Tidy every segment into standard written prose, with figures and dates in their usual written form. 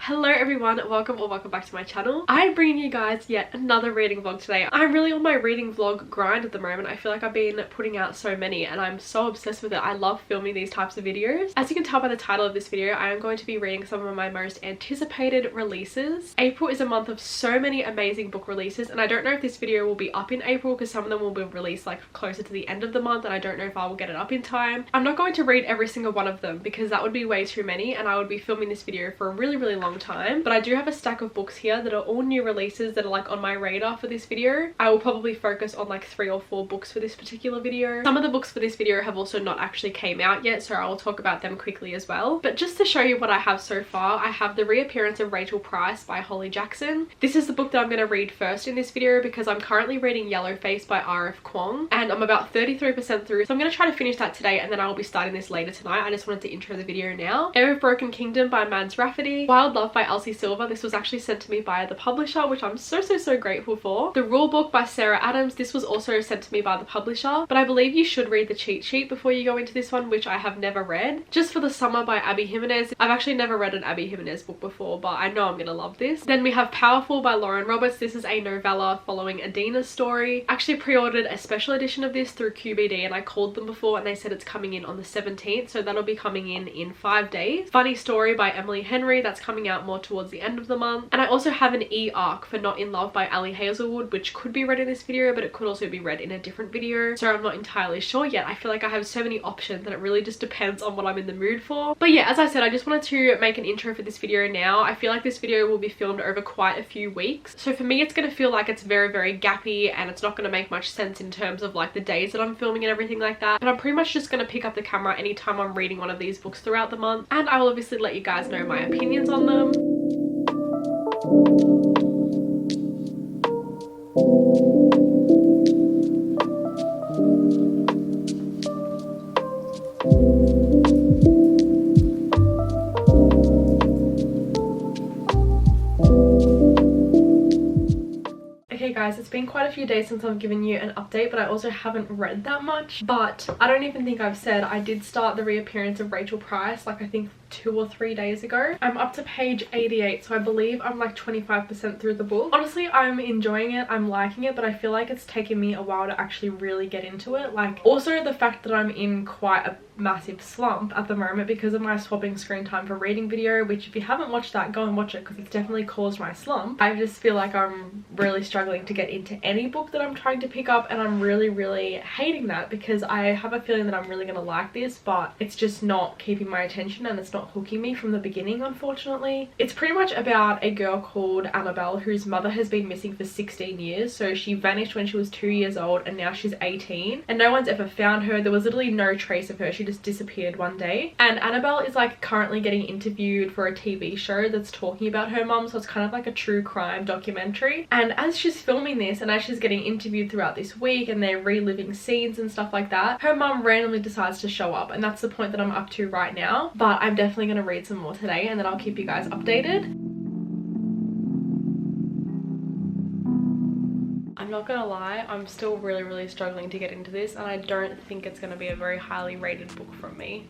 Hello everyone, welcome back to my channel. I'm bringing you guys yet another reading vlog today. I'm really on my reading vlog grind at the moment. I feel like I've been putting out so many and I'm so obsessed with it. I love filming these types of videos. As you can tell by the title of this video, I am going to be reading some of my most anticipated releases. April is a month of so many amazing book releases, and I don't know if this video will be up in April because some of them will be released like closer to the end of the month, and I don't know if I will get it up in time. I'm not going to read every single one of them because that would be way too many and I would be filming this video for a really long time. But I do have a stack of books here that are all new releases that are like on my radar for this video. I will probably focus on like 3 or 4 books for this particular video. Some of the books for this video have also not actually came out yet, so I will talk about them quickly as well. But just to show you what I have so far, I have The Reappearance of Rachel Price by Holly Jackson. This is the book that I'm going to read first in this video because I'm currently reading Yellowface by R.F. Kuang and I'm about 33% through, so I'm going to try to finish that today and then I will be starting this later tonight. I just wanted to intro the video now. Heir of Broken Kingdom by Mads Rafferty. Wild Love by Elsie Silver. This was actually sent to me by the publisher, which I'm so grateful for. The Rule Book by Sarah Adams. This was also sent to me by the publisher, but I believe you should read the cheat sheet before you go into this one, which I have never read. Just for the Summer by Abby Jimenez. I've actually never read an Abby Jimenez book before, but I know I'm gonna love this. Then we have Powerful by Lauren Roberts. This is a novella following Adina's story. Actually pre-ordered a special edition of this through QBD and I called them before and they said it's coming in on the 17th, so that'll be coming in 5 days. Funny Story by Emily Henry. That's coming out more towards the end of the month. And I also have an e-arc for Not in Love by Ali Hazelwood, which could be read in this video, but it could also be read in a different video, so I'm not entirely sure yet. I feel like I have so many options that it really just depends on what I'm in the mood for. But yeah, as I said, I just wanted to make an intro for this video now. I feel like this video will be filmed over quite a few weeks, so for me it's going to feel like it's very gappy and it's not going to make much sense in terms of like the days that I'm filming and everything like that. But I'm pretty much just going to pick up the camera anytime I'm reading one of these books throughout the month, and I will obviously let you guys know my opinions on them. Okay guys, it's been quite a few days since I've given you an update, but I also haven't read that much. But I don't even think I've said I did start The Reappearance of Rachel Price like I think 2 or 3 days ago. I'm up to page 88, so I believe I'm like 25% through the book. Honestly, I'm enjoying it, I'm liking it, but I feel like it's taken me a while to actually really get into it. Like also the fact that I'm in quite a massive slump at the moment because of my swapping screen time for reading video, which if you haven't watched that, go and watch it because it's definitely caused my slump. I just feel like I'm really struggling to get into any book that I'm trying to pick up, and I'm really hating that because I have a feeling that I'm really gonna like this, but it's just not keeping my attention and it's not hooking me from the beginning, unfortunately. It's pretty much about a girl called Annabelle whose mother has been missing for 16 years. So she vanished when she was 2 years old and now she's 18 and no one's ever found her. There was literally no trace of her. She just disappeared one day, and Annabelle is like currently getting interviewed for a TV show that's talking about her mom, so it's kind of like a true crime documentary. And as she's filming this and as she's getting interviewed throughout this week and they're reliving scenes and stuff like that, her mom randomly decides to show up, and that's the point that I'm up to right now. But I'm definitely going to read some more today and then I'll keep you guys updated. I'm not gonna lie, I'm still really struggling to get into this, and I don't think it's gonna be a very highly rated book from me.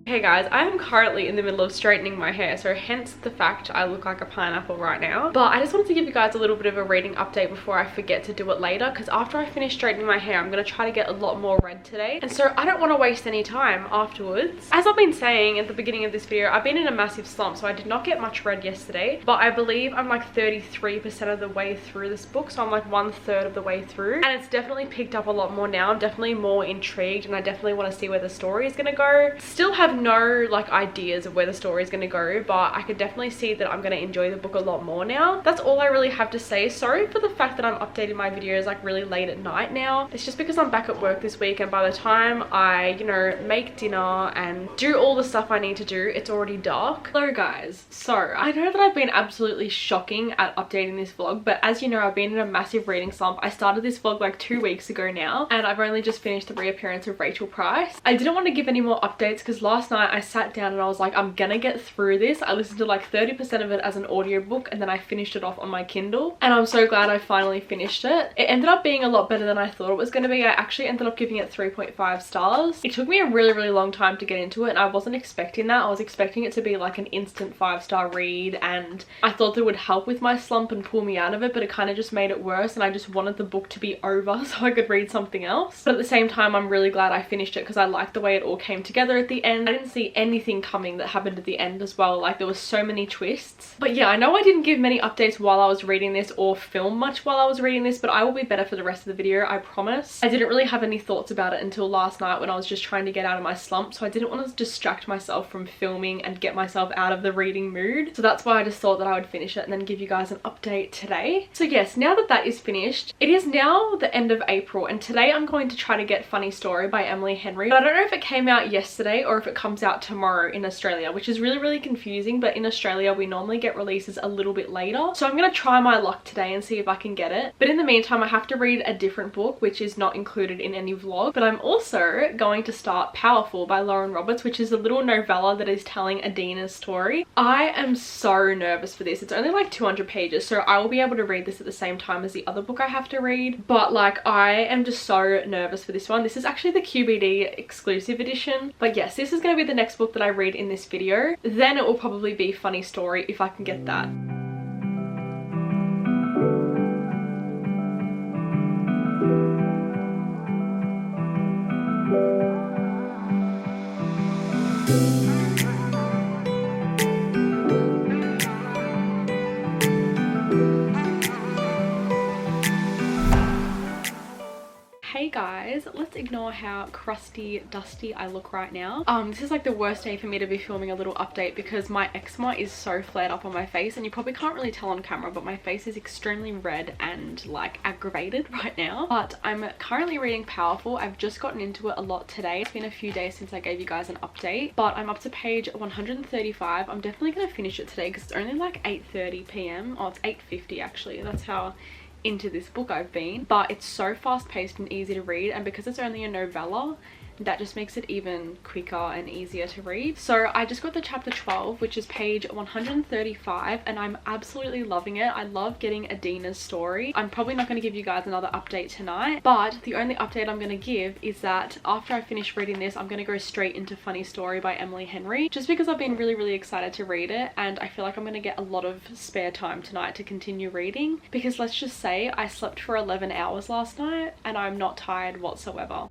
Hey guys, I am currently in the middle of straightening my hair, so hence the fact I look like a pineapple right now. But I just wanted to give you guys a little bit of a reading update before I forget to do it later, because after I finish straightening my hair, I'm going to try to get a lot more read today. And so I don't want to waste any time afterwards. As I've been saying at the beginning of this video, I've been in a massive slump, so I did not get much read yesterday. But I believe I'm like 33% of the way through this book, so I'm like 1/3 of the way through. And it's definitely picked up a lot more now. I'm definitely more intrigued and I definitely want to see where the story is going to go. Still have no like ideas of where the story is going to go, but I could definitely see that I'm going to enjoy the book a lot more now. That's all I really have to say. Sorry for the fact that I'm updating my videos like really late at night now. It's just because I'm back at work this week, and by the time I, you know, make dinner and do all the stuff I need to do, it's already dark. Hello guys. So I know that I've been absolutely shocking at updating this vlog, but as you know, I've been in a massive reading slump. I started this vlog like 2 weeks ago now, and I've only just finished The Reappearance of Rachel Price. I didn't want to give any more updates because last night I sat down and I was like, I'm gonna get through this. I listened to like 30% of it as an audiobook and then I finished it off on my Kindle, and I'm so glad I finally finished it. It ended up being a lot better than I thought it was going to be. I actually ended up giving it 3.5 stars. It took me a really long time to get into it and I wasn't expecting that. I was expecting it to be like an instant 5-star read, and I thought that would help with my slump and pull me out of it, but it kind of just made it worse, and I just wanted the book to be over so I could read something else. But at the same time, I'm really glad I finished it because I liked the way it all came together at the end. I didn't see anything coming that happened at the end as well. Like, there was so many twists. But yeah, I know I didn't give many updates while I was reading this or film much while I was reading this, but I will be better for the rest of the video, I promise. I didn't really have any thoughts about it until last night when I was just trying to get out of my slump, so I didn't want to distract myself from filming and get myself out of the reading mood. So that's why I just thought that I would finish it and then give you guys an update today. So yes, now that that is finished, it is now the end of April, and today I'm going to try to get Funny Story by Emily Henry. But I don't know if it came out yesterday or if it comes out tomorrow in Australia, which is really confusing, but in Australia we normally get releases a little bit later. So I'm going to try my luck today and see if I can get it. But in the meantime, I have to read a different book, which is not included in any vlog. But I'm also going to start Powerful by Lauren Roberts, which is a little novella that is telling Adina's story. I am so nervous for this. It's only like 200 pages, so I will be able to read this at the same time as the other book I have to read. But like, I am just so nervous for this one. This is actually the QBD exclusive edition. But yes, this is going to be the next book that I read in this video. Then it will probably be Funny Story if I can get that. Hey guys, let's ignore how crusty, dusty I look right now. This is like the worst day for me to be filming a little update because my eczema is so flared up on my face, and you probably can't really tell on camera, but my face is extremely red and like aggravated right now. But I'm currently reading Powerful. I've just gotten into it a lot today. It's been a few days since I gave you guys an update, but I'm up to page 135. I'm definitely gonna finish it today because it's only like 8:30 p.m. Oh, it's 8:50 actually. That's how into this book I've been. But it's so fast paced and easy to read, and because it's only a novella, that just makes it even quicker and easier to read. So I just got the chapter 12, which is page 135, and I'm absolutely loving it. I love getting Adina's story. I'm probably not going to give you guys another update tonight, but the only update I'm going to give is that after I finish reading this, I'm going to go straight into Funny Story by Emily Henry, just because I've been really excited to read it, and I feel like I'm going to get a lot of spare time tonight to continue reading, because let's just say I slept for 11 hours last night and I'm not tired whatsoever.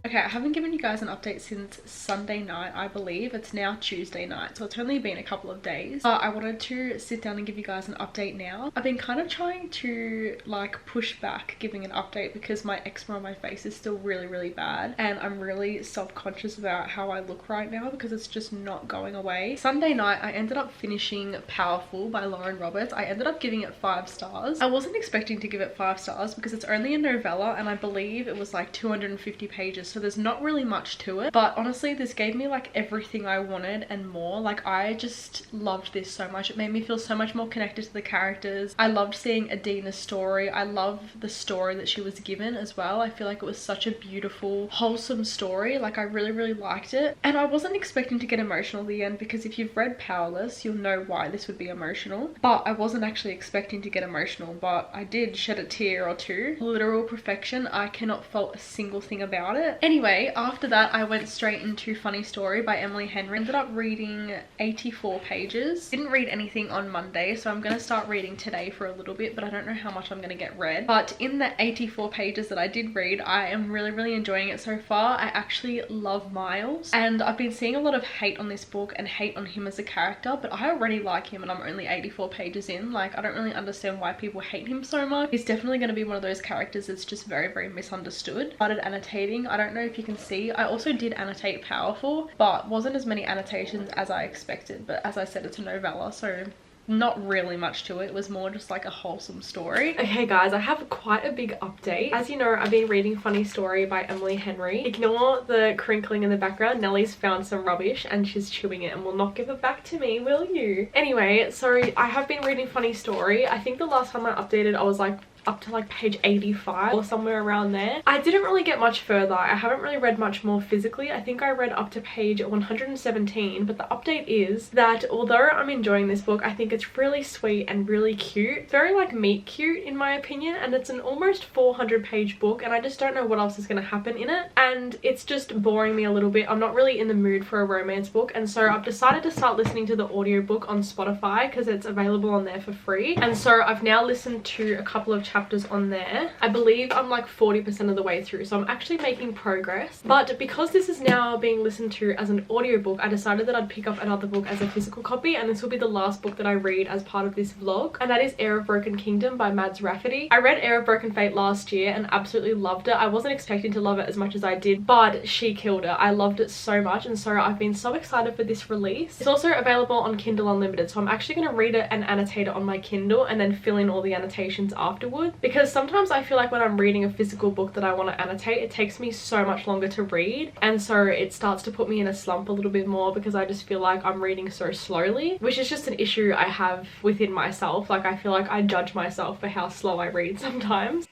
Okay, I haven't given you guys an update since Sunday night, I believe. It's now Tuesday night, so it's only been a couple of days. I wanted to sit down and give you guys an update now. I've been kind of trying to like push back giving an update because my eczema on my face is still really bad, and I'm really self-conscious about how I look right now because it's just not going away. Sunday night, I ended up finishing Powerful by Lauren Roberts. I ended up giving it 5 stars. I wasn't expecting to give it 5 stars because it's only a novella, and I believe it was like 250 pages, so there's not really much to it. But honestly, this gave me like everything I wanted and more. Like, I just loved this so much. It made me feel so much more connected to the characters. I loved seeing Adina's story. I love the story that she was given as well. I feel like it was such a beautiful, wholesome story. Like, I really liked it, and I wasn't expecting to get emotional at the end, because if you've read Powerless, you'll know why this would be emotional. But I wasn't actually expecting to get emotional, but I did shed a tear or two. Literal perfection. I cannot fault a single thing about it. Anyway, after that, I went straight into Funny Story by Emily Henry. Ended up reading 84 pages. Didn't read anything on Monday, so I'm going to start reading today for a little bit, but I don't know how much I'm going to get read. But in the 84 pages that I did read, I am really enjoying it so far. I actually love Miles, and I've been seeing a lot of hate on this book and hate on him as a character, but I already like him, and I'm only 84 pages in. Like, I don't really understand why people hate him so much. He's definitely going to be one of those characters that's just very misunderstood. Started annotating. I don't know know if you can see. I also did annotate Powerful, but wasn't as many annotations as I expected. But as I said, it's a novella, so not really much to it. It was more just like a wholesome story. Okay guys, I have quite a big update. As you know, I've been reading Funny Story by Emily Henry. Ignore the crinkling in the background. Nellie's found some rubbish and she's chewing it and will not give it back to me, will you? Anyway, so I have been reading Funny Story. I think the last time I updated I was like up to like page 85 or somewhere around there. I didn't really get much further. I haven't really read much more physically. I think I read up to page 117, but the update is that although I'm enjoying this book, I think it's really sweet and really cute. Very like meet cute in my opinion, and it's an almost 400 page book and I just don't know what else is going to happen in it, and it's just boring me a little bit. I'm not really in the mood for a romance book, and so I've decided to start listening to the audiobook on Spotify because it's available on there for free. And so I've now listened to a couple of chapters on there. I believe I'm like 40% of the way through, so I'm actually making progress. But because this is now being listened to as an audiobook, I decided that I'd pick up another book as a physical copy, and this will be the last book that I read as part of this vlog, and that is Heir of Broken Kingdom by Mads Rafferty. I read Heir of Broken Fate last year and absolutely loved it. I wasn't expecting to love it as much as I did, but she killed it. I loved it so much, and so I've been so excited for this release. It's also available on Kindle Unlimited, so I'm actually going to read it and annotate it on my Kindle and then fill in all the annotations afterward, because sometimes I feel like when I'm reading a physical book that I want to annotate, it takes me so much longer to read, and so it starts to put me in a slump a little bit more because I just feel like I'm reading so slowly, which is just an issue I have within myself. Like I feel like I judge myself for how slow I read sometimes.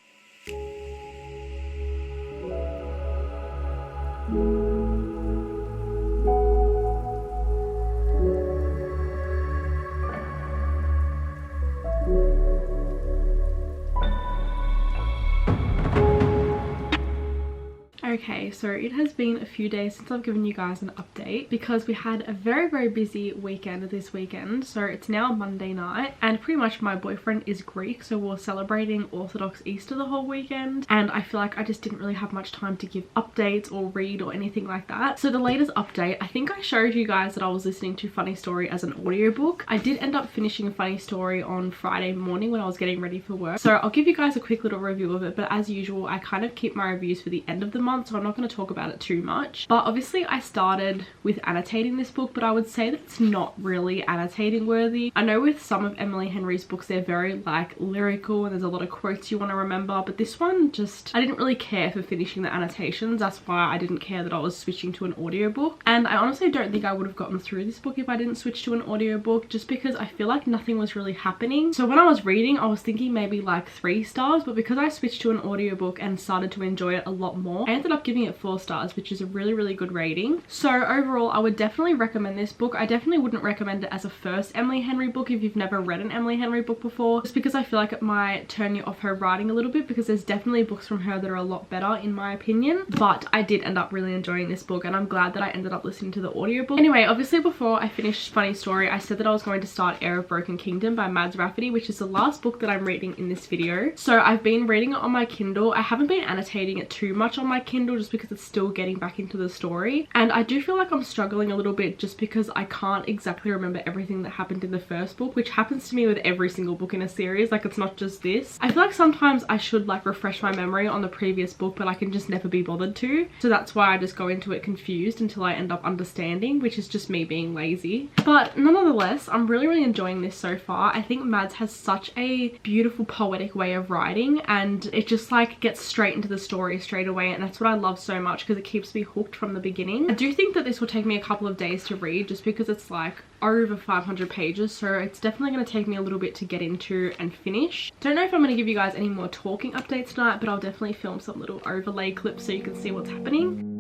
Okay, so it has been a few days since I've given you guys an update because we had a very busy weekend this weekend. So it's now Monday night and pretty much my boyfriend is Greek, so we're celebrating Orthodox Easter the whole weekend, and I feel like I just didn't really have much time to give updates or read or anything like that. So the latest update, I think I showed you guys that I was listening to Funny Story as an audiobook. I did end up finishing Funny Story on Friday morning when I was getting ready for work, so I'll give you guys a quick little review of it, but as usual I kind of keep my reviews for the end of the month, so I'm not going to talk about it too much. But obviously I started with annotating this book, but I would say that it's not really annotating worthy. I know with some of Emily Henry's books they're very like lyrical and there's a lot of quotes you want to remember, but this one just, I didn't really care for finishing the annotations. That's why I didn't care that I was switching to an audiobook, and I honestly don't think I would have gotten through this book if I didn't switch to an audiobook, just because I feel like nothing was really happening. So when I was reading I was thinking maybe like 3 stars, but because I switched to an audiobook and started to enjoy it a lot more, I ended up giving it 4 stars, which is a really good rating. So overall I would definitely recommend this book. I definitely wouldn't recommend it as a first Emily Henry book if you've never read an Emily Henry book before, just because I feel like it might turn you off her writing a little bit, because there's definitely books from her that are a lot better in my opinion. But I did end up really enjoying this book and I'm glad that I ended up listening to the audiobook. Anyway, obviously before I finished Funny Story I said that I was going to start Heir of Broken Kingdom by Mads Rafferty, which is the last book that I'm reading in this video. So I've been reading it on my Kindle. I haven't been annotating it too much on my Kindle just because it's still getting back into the story, and I do feel like I'm struggling a little bit just because I can't exactly remember everything that happened in the first book, which happens to me with every single book in a series. Like, it's not just this. I feel like sometimes I should like refresh my memory on the previous book, but I can just never be bothered to, so that's why I just go into it confused until I end up understanding, which is just me being lazy. But nonetheless, I'm really enjoying this so far. I think Mads has such a beautiful poetic way of writing, and it just like gets straight into the story straight away, and that's what I love so much because it keeps me hooked from the beginning. I do think that this will take me a couple of days to read just because it's like over 500 pages, so it's definitely going to take me a little bit to get into and finish. Don't know if I'm going to give you guys any more talking updates tonight, but I'll definitely film some little overlay clips so you can see what's happening.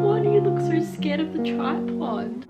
Why do you look so scared of the tripod?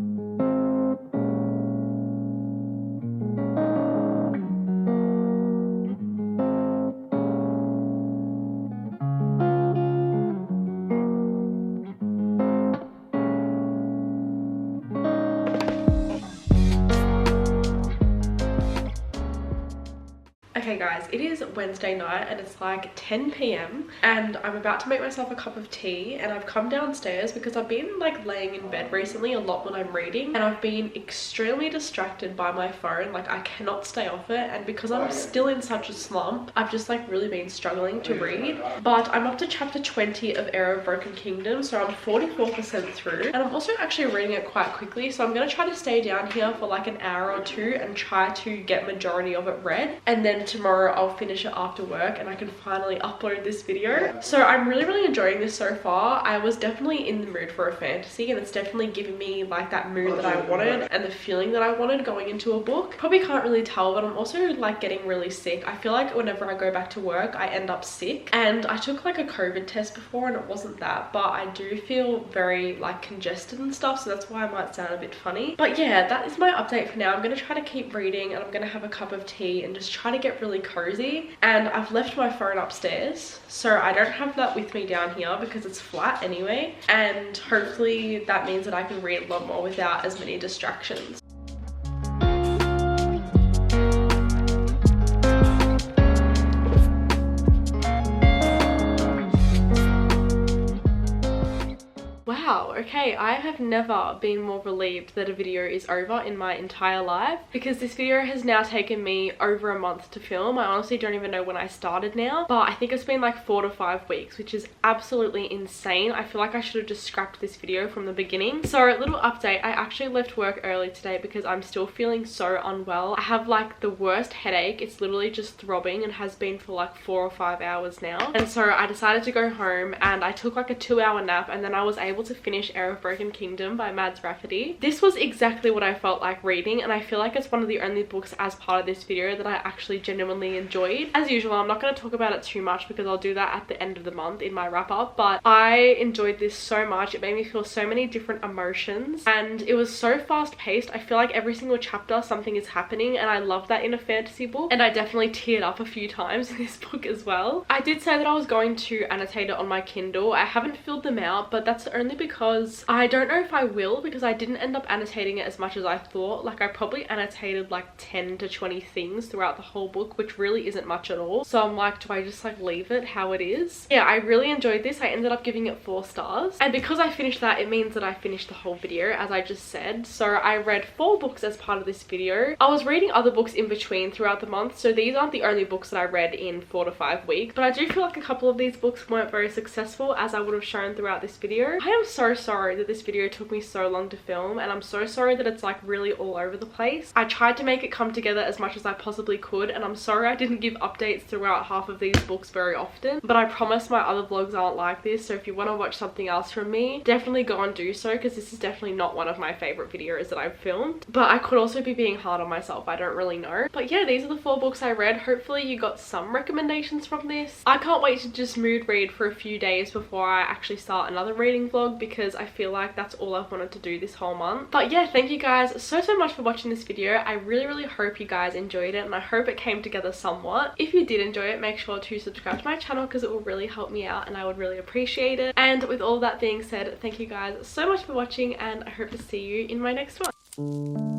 Okay guys, it is Wednesday night and it's like 10 p.m. and I'm about to make myself a cup of tea, and I've come downstairs because I've been like laying in bed recently a lot when I'm reading, and I've been extremely distracted by my phone. Like I cannot stay off it, and because I'm still in such a slump, I've just like really been struggling to read. But I'm up to chapter 20 of Heir of Broken Kingdom, so I'm 44% through, and I'm also actually reading it quite quickly, so I'm going to try to stay down here for like an hour or two and try to get majority of it read, and then tomorrow I'll finish it after work and I can finally upload this video. So I'm really enjoying this so far. I was definitely in the mood for a fantasy, and it's definitely giving me like that mood that I wanted and the feeling that I wanted going into a book. Probably can't really tell, but I'm also like getting really sick. I feel like whenever I go back to work I end up sick, and I took like a COVID test before and it wasn't that, but I do feel very like congested and stuff, so that's why I might sound a bit funny. But yeah, that is my update for now. I'm going to try to keep reading, and I'm going to have a cup of tea and just try to get really cozy. And I've left my phone upstairs, so I don't have that with me down here because it's flat anyway, and hopefully that means that I can read a lot more without as many distractions. Wow, okay, I have never been more relieved that a video is over in my entire life, because this video has now taken me over a month to film. I honestly don't even know when I started now, but I think it's been like 4 to 5 weeks, which is absolutely insane. I feel like I should have just scrapped this video from the beginning. So a little update, I actually left work early today because I'm still feeling so unwell. I have like the worst headache. It's literally just throbbing and has been for like 4 or 5 hours now. And so I decided to go home and I took like a 2-hour nap, and then I was able to finish Heir of Broken Kingdom by Mads Rafferty. This was exactly what I felt like reading, and I feel like it's one of the only books as part of this video that I actually genuinely enjoyed. As usual, I'm not going to talk about it too much because I'll do that at the end of the month in my wrap up, but I enjoyed this so much. It made me feel so many different emotions, and it was so fast paced. I feel like every single chapter something is happening, and I love that in a fantasy book, and I definitely teared up a few times in this book as well. I did say that I was going to annotate it on my Kindle. I haven't filled them out, but that's only because I don't know if I will, because I didn't end up annotating it as much as I thought. Like I probably annotated like 10 to 20 things throughout the whole book, which really isn't much at all. So I'm like, do I just like leave it how it is? Yeah, I really enjoyed this. I ended up giving it 4 stars, and because I finished that, it means that I finished the whole video, as I just said. So I read 4 books as part of this video. I was reading other books in between throughout the month, so these aren't the only books that I read in 4 to 5 weeks, but I do feel like a couple of these books weren't very successful, as I would have shown throughout this video. I am so sorry that this video took me so long to film, and I'm so sorry that it's like really all over the place. I tried to make it come together as much as I possibly could, and I'm sorry I didn't give updates throughout half of these books very often, but I promise my other vlogs aren't like this. So if you want to watch something else from me, definitely go and do so, because this is definitely not one of my favorite videos that I've filmed. But I could also be being hard on myself, I don't really know. But yeah, these are the 4 books I read. Hopefully you got some recommendations from this. I can't wait to just mood read for a few days before I actually start another reading vlog, because I feel like that's all I've wanted to do this whole month. But yeah, thank you guys so much for watching this video. I really hope you guys enjoyed it, and I hope it came together somewhat. If you did enjoy it, make sure to subscribe to my channel, because it will really help me out and I would really appreciate it. And with all that being said, thank you guys so much for watching, and I hope to see you in my next one.